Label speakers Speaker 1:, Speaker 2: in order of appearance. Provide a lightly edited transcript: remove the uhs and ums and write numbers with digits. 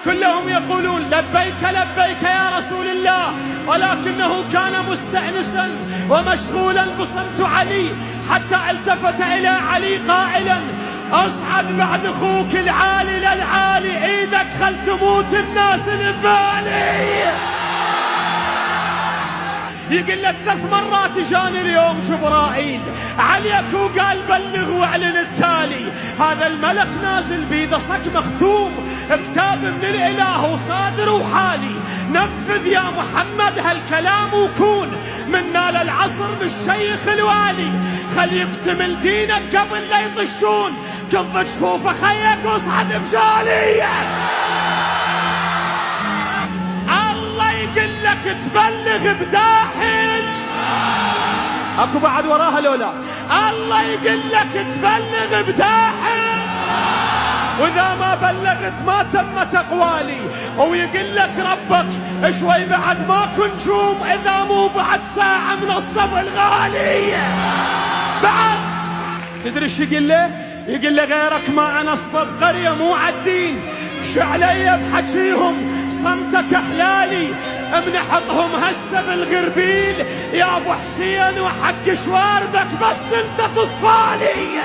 Speaker 1: كلهم يقولون لبيك لبيك يا رسول الله، ولكنه كان مستأنسا ومشغولا بصمت علي، حتى التفت إلى علي قائلا: أصعد بعد أخوك العالي للعالي، إيدك خل تموت الناس البالي. يقول لك 3 مرات جاني اليوم جبرائيل عليك وقال بلغ واعلن التالي: هذا الملك نازل بيده صك مختوم، كتاب من الاله وصادر وحالي، نفذ يا محمد هالكلام وكون منا للعصر بالشيخ الوالي، خل يكتمل دينك قبل لا يطشون، كض جفوفه خيك واصعد بجالي. يقول لك تبلغ بداحل، اكو بعد وراها لولا. الله يقول لك تبلغ بداحل، واذا ما بلغت ما تمت اقوالي. ويقول لك ربك شوي بعد ماكو نجوم، اذا مو بعد ساعه من الصب الغالي. بعد تدري ايش يقول له؟ يقول له غيرك ما انا اصبب قريه مو عالدين، ش علي بحكيهم صمتك احلالي، امنحطهم هسه بالغربيل يا ابو حسين، وحق شواردك بس انت تصفالي.